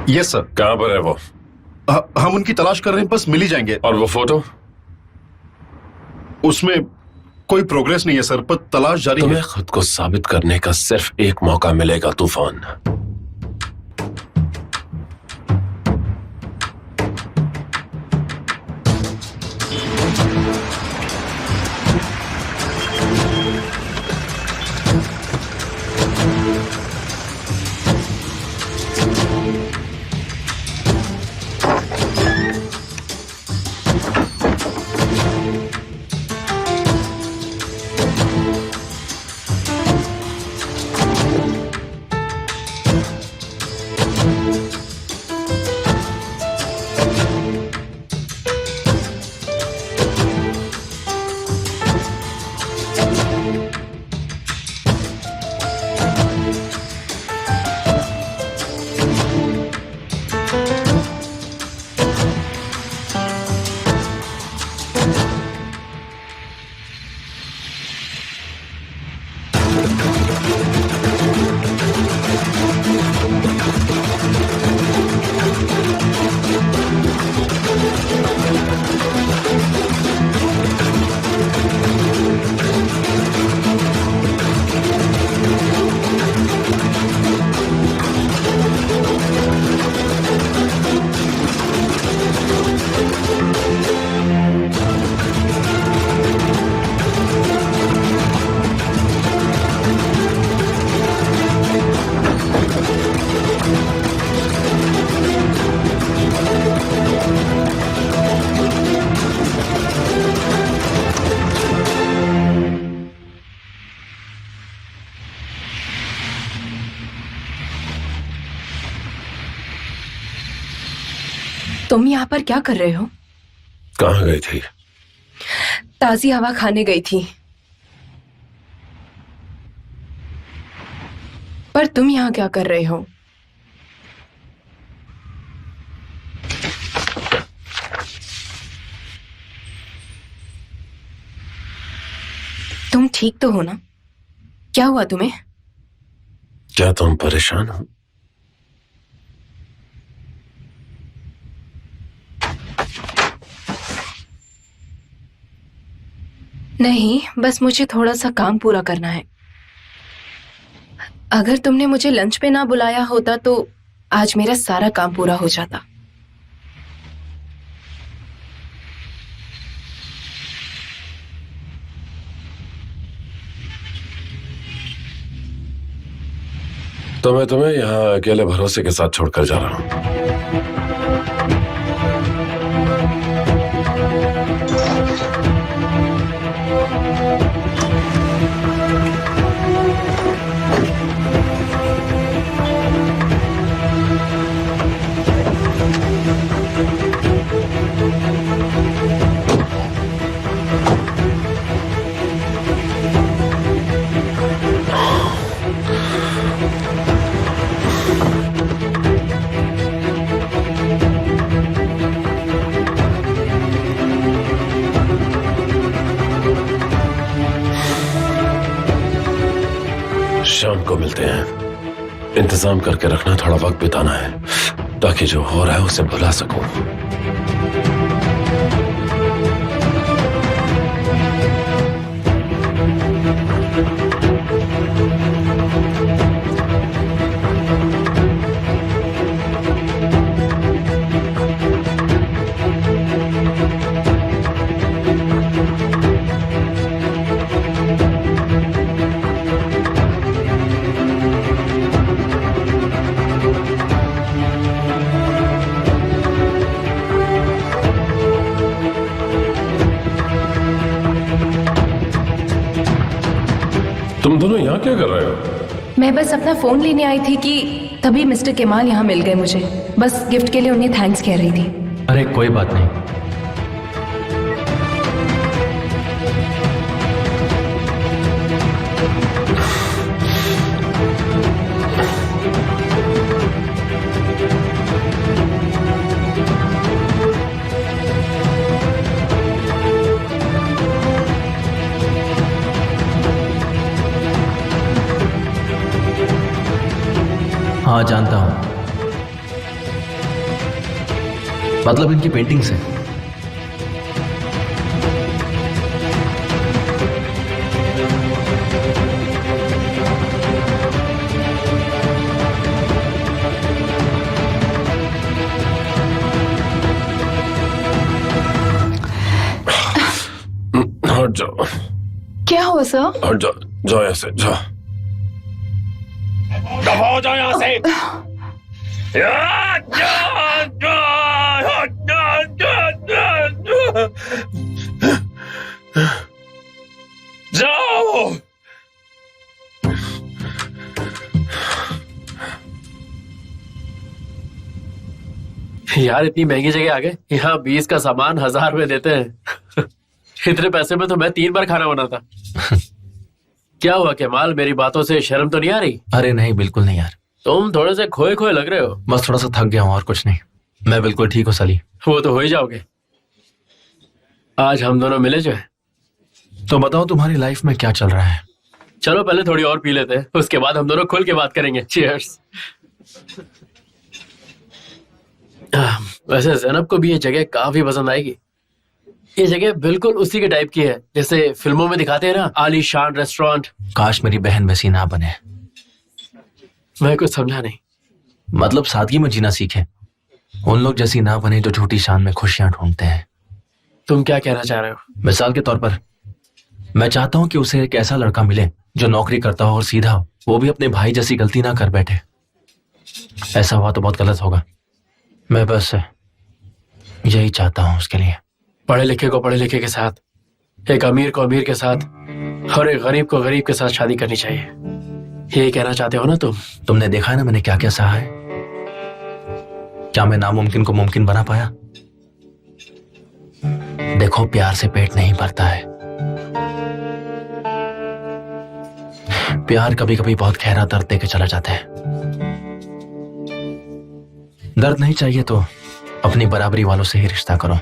Yes sir. कहाँ पर है वो? हम उनकी तलाश कर रहे हैं, बस मिल ही जाएंगे। और वो फोटो? उसमें कोई प्रोग्रेस नहीं है सर, पर तलाश जारी है। तुम्हें खुद को साबित करने का सिर्फ एक मौका मिलेगा तूफान। तुम यहाँ पर क्या कर रहे हो? कहाँ गई थी? ताजी हवा खाने गई थी। पर तुम यहाँ क्या कर रहे हो? तुम ठीक तो हो ना? क्या हुआ तुम्हें? क्या तुम परेशान हो? नहीं, बस मुझे थोड़ा सा काम पूरा करना है। अगर तुमने मुझे लंच पे ना बुलाया होता तो आज मेरा सारा काम पूरा हो जाता। तो मैं तुम्हें यहाँ अकेले भरोसे के साथ छोड़कर जा रहा हूँ। शाम को मिलते हैं। इंतजाम करके रखना, थोड़ा वक्त बिताना है ताकि जो हो रहा है उसे भुला सकूं। तुम दोनों यहाँ क्या कर रहे हो? मैं बस अपना फोन लेने आई थी कि तभी मिस्टर केमाल यहाँ मिल गए मुझे। बस गिफ्ट के लिए उन्हें थैंक्स कह रही थी। अरे कोई बात नहीं। हाँ जानता हूँ। मतलब इनकी पेंटिंग से। हट जाओ, क्या हुआ सर? हट जाओ, जाओ यहाँ से, जाओ, दफा हो जाओ यहाँ से। जाओ। यार इतनी महंगी जगह आ गए, यहाँ 20 का सामान 1000 में देते हैं। इतने पैसे में तो मैं 3 बार खाना बनाता। क्या हुआ केमाल, मेरी बातों से शर्म तो नहीं आ रही? अरे नहीं, बिल्कुल नहीं यार। तुम थोड़े से खोए खोए लग रहे हो। बस थोड़ा सा थक गया हूँ और कुछ नहीं। मैं बिल्कुल ठीक हूँ सली। वो तो हो ही जाओगे। आज हम दोनों मिले जो है। तो बताओ तुम्हारी लाइफ में क्या चल रहा है? चलो पहले थोड़ी और पी लेते हैं, उसके बाद हम दोनों खुल के बात करेंगे। चीयर्स। वैसे ज़ैनब को भी ये जगह काफी पसंद आएगी। ये जगह बिल्कुल उसी के टाइप की है जैसे फिल्मों में दिखाते हैं ना, आलीशान रेस्टोरेंट। काश मेरी बहन वैसी ना बने। मैं कुछ समझा नहीं। मतलब सादगी में जीना सीखे। उन लोग जैसी ना बने जो झूठी शान में खुशियां ढूंढते हैं। तुम क्या कहना चाह रहे हो? मिसाल के तौर पर मैं चाहता हूं कि उसे एक ऐसा लड़का मिले जो नौकरी करता हो और सीधा हो, वो भी अपने भाई जैसी गलती ना कर बैठे। ऐसा हुआ तो बहुत गलत होगा। मैं बस यही चाहता हूं उसके लिए। पढ़े लिखे को पढ़े लिखे के साथ, एक अमीर को अमीर के साथ और एक गरीब को गरीब के साथ शादी करनी चाहिए। यही कहना चाहते हो ना तुम? तुमने देखा है ना मैंने क्या क्या सहा है। क्या मैं नामुमकिन को मुमकिन बना पाया? देखो प्यार से पेट नहीं भरता है। प्यार कभी कभी बहुत गहरा दर्द देके चला जाता है। दर्द नहीं चाहिए तो अपनी बराबरी वालों से ही रिश्ता करो,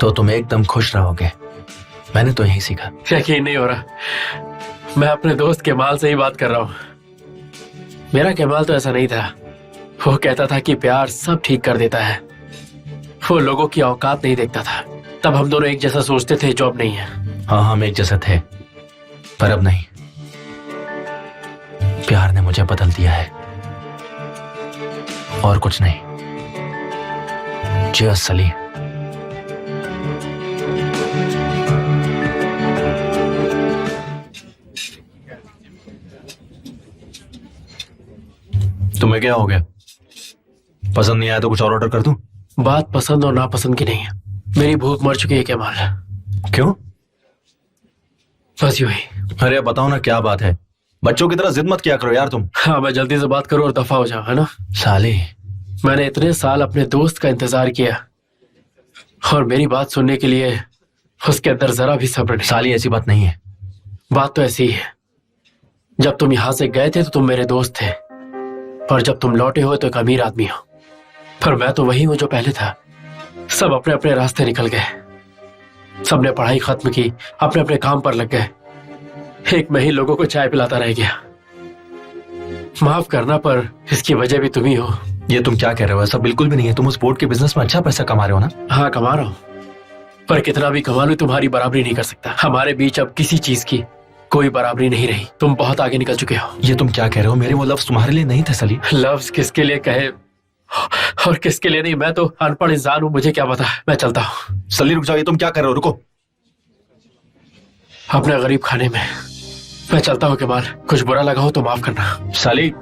तो तुम एकदम खुश रहोगे। मैंने तो यही सीखा। यकीन नहीं हो रहा, मैं अपने दोस्त केमाल से ही बात कर रहा हूँ। मेरा केमाल तो ऐसा नहीं था। वो कहता था कि प्यार सब ठीक कर देता है। वो लोगों की औकात नहीं देखता था। तब हम दोनों एक जैसा सोचते थे, जो अब नहीं है। हाँ हम एक जैसे थे, पर अब नहीं। प्यार ने मुझे बदल दिया है और कुछ नहीं। चीयर्स सली। तुम्हें क्या हो गया? पसंद नहीं आया तो कुछ और ऑर्डर कर दूं? बात पसंद और नापसंद की नहीं है। मेरी भूख मर चुकी है केमाल। क्यों? बस यूं ही। अरे बताओ ना क्या बात है। बच्चों की तरह जिद मत किया करो यार तुम। हाँ मैं जल्दी से बात करूं और दफा हो जाओ, है ना? साली, मैंने इतने साल अपने दोस्त का इंतजार किया और मेरी बात सुनने के लिए उसके अंदर जरा भी सब्र नहीं। साली ऐसी बात नहीं है। बात तो ऐसी ही है। जब तुम यहां से गए थे तो तुम मेरे दोस्त थे, पर जब तुम लौटे हो तो एक अमीर आदमी हो। पर मैं तो वही हूं जो पहले था। सब अपने अपने रास्ते निकल गए। सबने पढ़ाई खत्म की, अपने अपने काम पर लग गए। एक मैं ही लोगों को चाय पिलाता रह गया। माफ करना, पर इसकी वजह भी तुम ही हो। ये तुम क्या कह रहे हो? ऐसा बिल्कुल भी नहीं है। तुम उस बोर्ड के बिजनेस में अच्छा पैसा कमा रहे हो ना? हाँ कमा रहा हूं, पर कितना भी कमा लूं तुम्हारी बराबरी नहीं कर सकता। हमारे बीच अब किसी चीज की कोई बराबरी नहीं रही। तुम बहुत आगे निकल चुके हो। ये तुम क्या कह रहे हो? मेरे वो लफ्ज तुम्हारे लिए नहीं थे सली। लफ्ज किसके लिए कहे और किसके लिए नहीं, मैं तो अनपढ़ इंसान हूं, मुझे क्या पता। मैं चलता हूं। सली रुक जाओ। ये तुम क्या कर रहे हो? रुको। अपने गरीब खाने में मैं चलता हूं केमाल। कुछ बुरा लगा हो तो माफ करना। सली,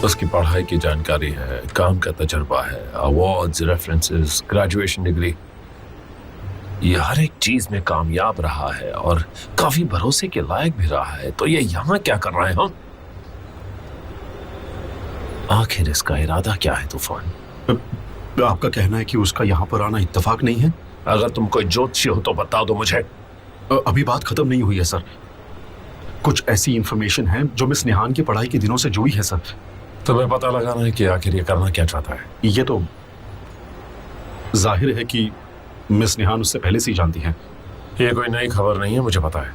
उसकी पढ़ाई की जानकारी है, काम का तजुर्बा है, अवार्ड्स, रेफरेंसेस, ग्रेजुएशन डिग्री, ये हर एक चीज में कामयाब रहा है और काफी भरोसे के लायक भी रहा है। तो ये यहाँ क्या कर रहा है हम? आखिर इसका इरादा क्या है तूफान? आपका कहना है कि उसका यहाँ पर आना इत्तेफाक नहीं है? अगर तुम कोई ज्योतिषी हो तो बता दो मुझे। अभी बात खत्म नहीं हुई है सर। कुछ ऐसी इंफॉर्मेशन है जो मिस निहान की पढ़ाई के दिनों से जुड़ी है सर। तुम्हें पता लगाना है कि आखिर ये करना क्या चाहता है। ये तो जाहिर है कि मिस निहान उससे पहले से ही जानती हैं। ये कोई नई खबर नहीं है, मुझे पता है।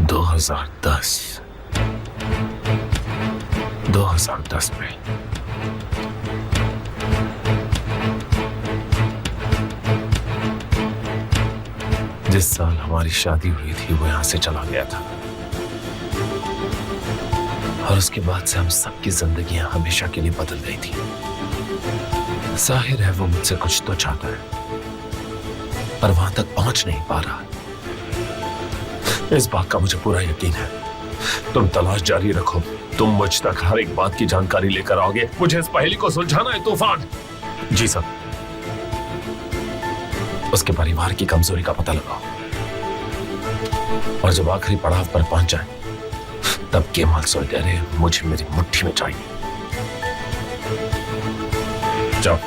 $2010 में जिस साल हमारी शादी हुई थी वो यहां से चला गया था और उसके बाद से हम सबकी जिंदगियां हमेशा के लिए बदल गई थी। जाहिर है वो मुझसे कुछ तो चाहता है पर वहां तक पहुंच नहीं पा रहा। इस बात का मुझे पूरा यकीन है। तुम तलाश जारी रखो, तुम मुझ तक हर एक बात की जानकारी लेकर आओगे। मुझे इस पहेली को सुलझाना है तूफान। जी सर। उसके परिवार की कमजोरी का पता लगाओ और जब आखिरी पड़ाव पर पहुंच जाए तब केमाल सोचते रहे मुझे मेरी मुट्ठी में चाहिए। जाओ।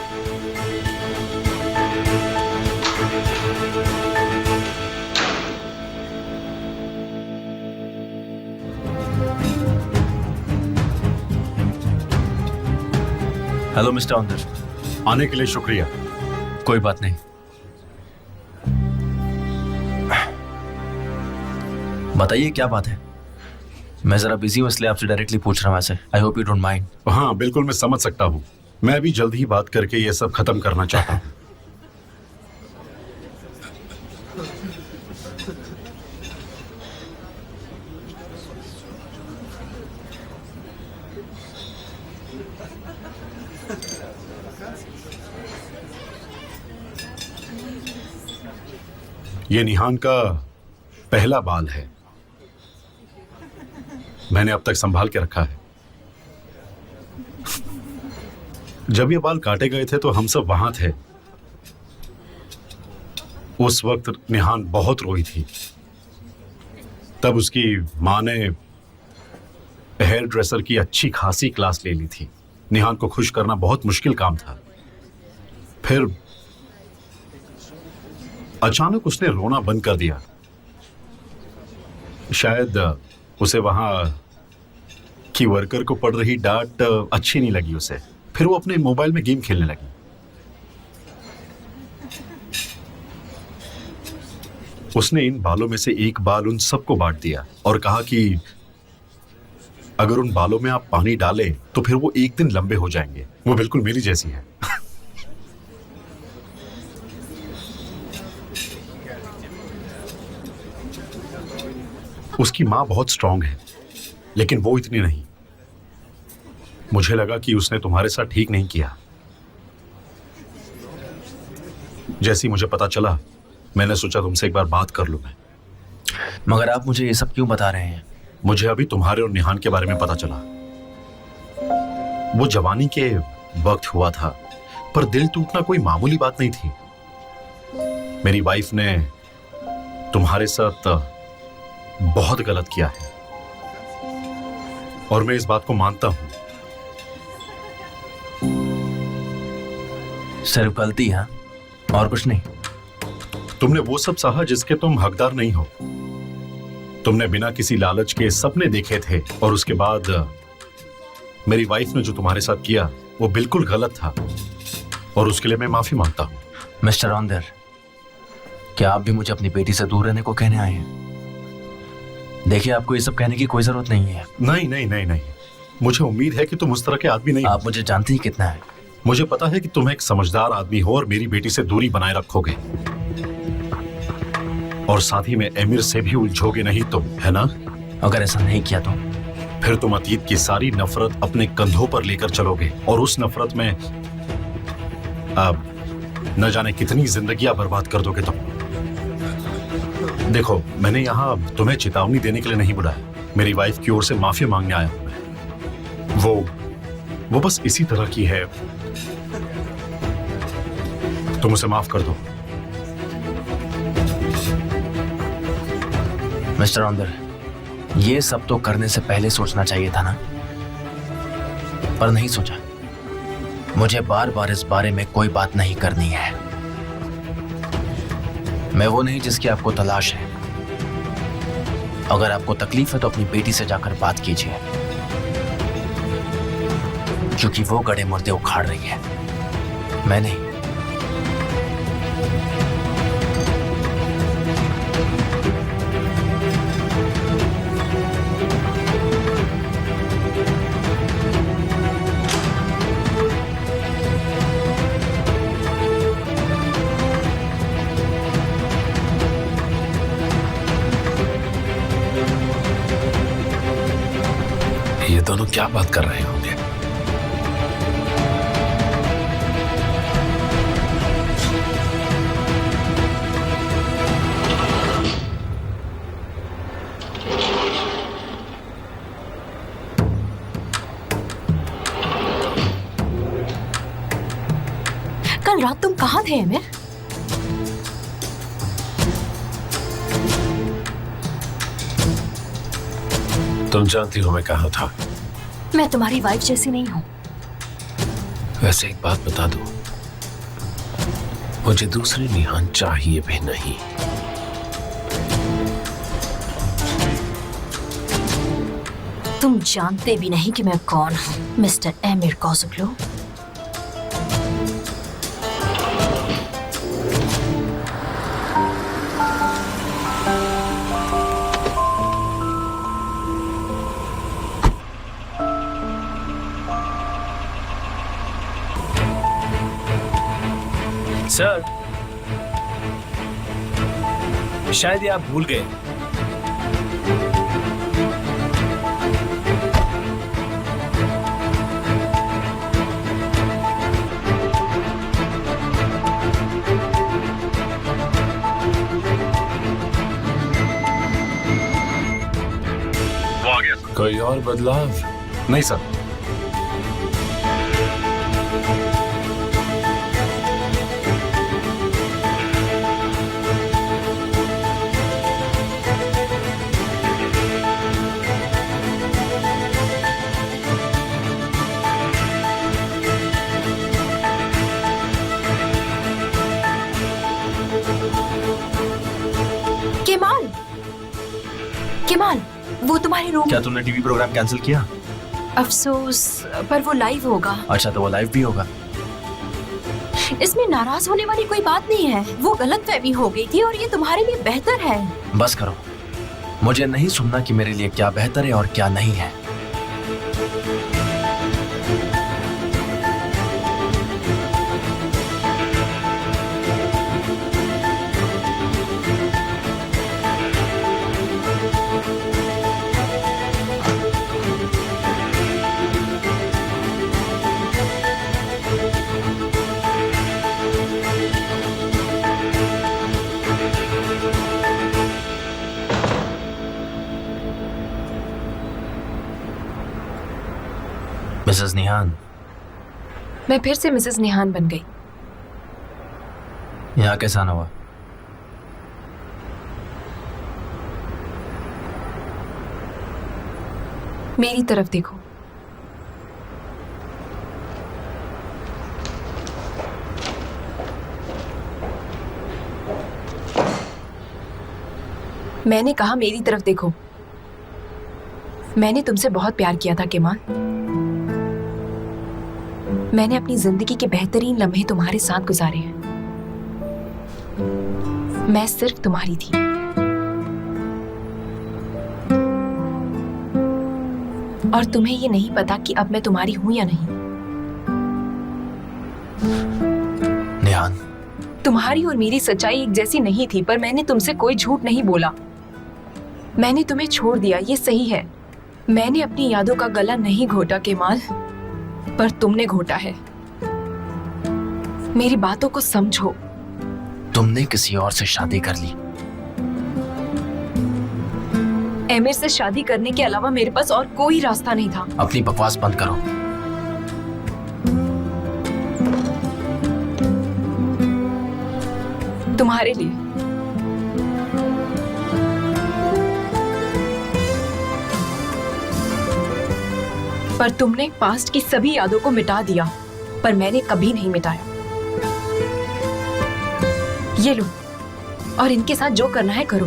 Hello mister honour. आने के लिए शुक्रिया। कोई बात नहीं। बताइए क्या बात है? मैं जरा बिजी हूं इसलिए आपसे डायरेक्टली पूछ रहा हूं ऐसे। I hope you don't mind. हाँ बिल्कुल, मैं समझ सकता हूँ। मैं भी जल्द ही बात करके ये सब खत्म करना चाहता हूँ। ये निहान का पहला बाल है। मैंने अब तक संभाल के रखा है। जब ये बाल काटे गए थे तो हम सब वहां थे। उस वक्त निहान बहुत रोई थी। तब उसकी मां ने हेयर ड्रेसर की अच्छी खासी क्लास ले ली थी। निहान को खुश करना बहुत मुश्किल काम था। फिर अचानक उसने रोना बंद कर दिया। शायद उसे वहां की वर्कर को पड़ रही डांट अच्छी नहीं लगी उसे। फिर वो अपने मोबाइल में गेम खेलने लगी। उसने इन बालों में से एक बाल उन सबको बांट दिया और कहा कि अगर उन बालों में आप पानी डालें तो फिर वो एक दिन लंबे हो जाएंगे। वो बिल्कुल मेरी जैसी है। उसकी मां बहुत स्ट्रांग है लेकिन वो इतनी नहीं। मुझे लगा कि उसने तुम्हारे साथ ठीक नहीं किया। जैसे ही मुझे पता चला मैंने सोचा तुमसे एक बार बात कर लूं मैं। मगर आप मुझे ये सब क्यों बता रहे हैं? मुझे अभी तुम्हारे और निहान के बारे में पता चला। वो जवानी के वक्त हुआ था पर दिल टूटना कोई मामूली बात नहीं थी। मेरी वाइफ ने तुम्हारे साथ बहुत गलत किया है और मैं इस बात को मानता हूं। सिर्फ गलती है और कुछ नहीं। तुमने वो सब सहा जिसके तुम हकदार नहीं हो। तुमने बिना किसी लालच के सपने देखे थे और उसके बाद मेरी वाइफ ने जो तुम्हारे साथ किया वो बिल्कुल गलत था और उसके लिए मैं माफी मांगता हूं। मिस्टर ऑनर, क्या आप भी मुझे अपनी बेटी से दूर रहने को कहने आए हैं? देखिए, आपको ये सब कहने की कोई जरूरत नहीं है। नहीं नहीं नहीं नहीं, मुझे उम्मीद है कि तुम उस तरह के आदमी नहीं। आप मुझे जानते ही कितना है। मुझे पता है कि तुम एक समझदार आदमी हो और मेरी बेटी से दूरी बनाए रखोगे और साथ ही में एमिर से भी उलझोगे नहीं तुम, है ना? अगर ऐसा नहीं किया तो फिर तुम अतीत की सारी नफरत अपने कंधों पर लेकर चलोगे और उस नफरत में अब न जाने कितनी जिंदगियां बर्बाद कर दोगे तुम। देखो, मैंने यहाँ तुम्हें चेतावनी देने के लिए नहीं बुलाया। मेरी वाइफ की ओर से माफी मांगने आया हूं मैं। वो बस इसी तरह की है। तुम उसे माफ कर दो। मिस्टर ऑन्दर, ये सब तो करने से पहले सोचना चाहिए था ना, पर नहीं सोचा। मुझे बार बार इस बारे में कोई बात नहीं करनी है। मैं वो नहीं जिसकी आपको तलाश है। अगर आपको तकलीफ है तो अपनी बेटी से जाकर बात कीजिए, क्योंकि वो गड़े मुर्दे उखाड़ रही है, मैं नहीं। ये दोनों क्या बात कर रहे होंगे? कल रात तुम कहाँ थे अमीर? तुम जानती हो मैं कहाँ था। मैं तुम्हारी वाइफ जैसी नहीं हूँ। वैसे एक बात बता दो, मुझे दूसरी निहान चाहिए भी नहीं। तुम जानते भी नहीं कि मैं कौन हूँ, मिस्टर एमिर कौसुगलू। सर, शायद ये आप भूल गए। वो आ गया सर। कोई और बदलाव? नहीं सर। केमाल, केमाल, वो तुम्हारे रूम। क्या तुमने टीवी प्रोग्राम कैंसिल किया? अफसोस, पर वो लाइव होगा। अच्छा, तो वो लाइव भी होगा। इसमें नाराज होने वाली कोई बात नहीं है। वो गलतफहमी हो गई थी और ये तुम्हारे लिए बेहतर है। बस करो, मुझे नहीं सुनना कि मेरे लिए क्या बेहतर है और क्या नहीं है। मिसेस निहान, मैं फिर से मिसेस निहान बन गई। यहाँ कैसा आना हुआ? मेरी तरफ देखो। मैंने कहा मेरी तरफ देखो। मैंने तुमसे बहुत प्यार किया था केमाल। मैंने अपनी जिंदगी के बेहतरीन लम्हे तुम्हारे साथ गुजारे हैं। मैं सिर्फ तुम्हारी थी। और तुम्हें ये नहीं पता कि अब मैं तुम्हारी हूं या नहीं। निहान, तुम्हारी और मेरी सच्चाई एक जैसी नहीं थी, पर मैंने तुमसे कोई झूठ नहीं बोला। मैंने तुम्हें छोड़ दिया, ये सही है। मैंने अपनी यादों का गला नहीं घोटा केमाल, पर तुमने घोटा है। मेरी बातों को समझो। तुमने किसी और से शादी कर ली। एमिर से शादी करने के अलावा मेरे पास और कोई रास्ता नहीं था। अपनी बकवास बंद करो। तुम्हारे लिए। पर तुमने पास्ट की सभी यादों को मिटा दिया, पर मैंने कभी नहीं मिटाया। ये लो, और इनके साथ जो करना है करो।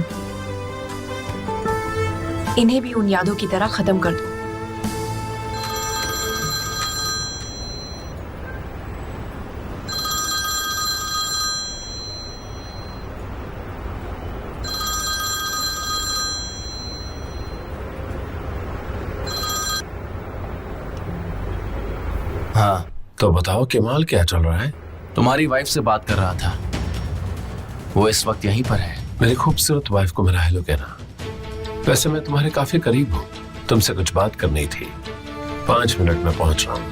इन्हें भी उन यादों की तरह खत्म कर दो। हाँ, तो बताओ केमाल, क्या चल रहा है? तुम्हारी वाइफ से बात कर रहा था। वो इस वक्त यहीं पर है। मेरी खूबसूरत वाइफ को मेरा हेलो कहना। वैसे मैं तुम्हारे काफी करीब हूँ, तुमसे कुछ बात करनी थी। 5 मिनट में पहुंच रहा हूँ।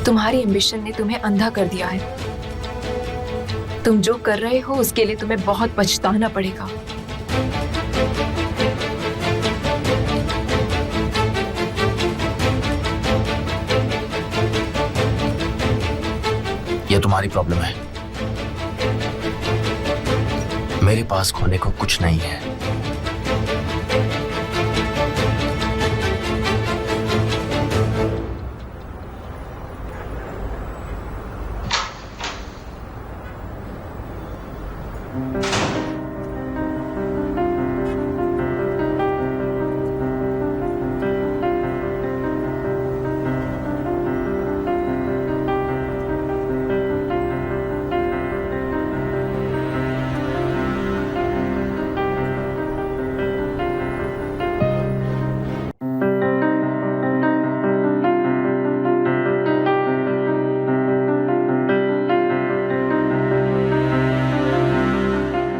तुम्हारी एम्बिशन ने तुम्हें अंधा कर दिया है। तुम जो कर रहे हो उसके लिए तुम्हें बहुत पछताना पड़ेगा। ये तुम्हारी प्रॉब्लम है। मेरे पास खोने को कुछ नहीं है।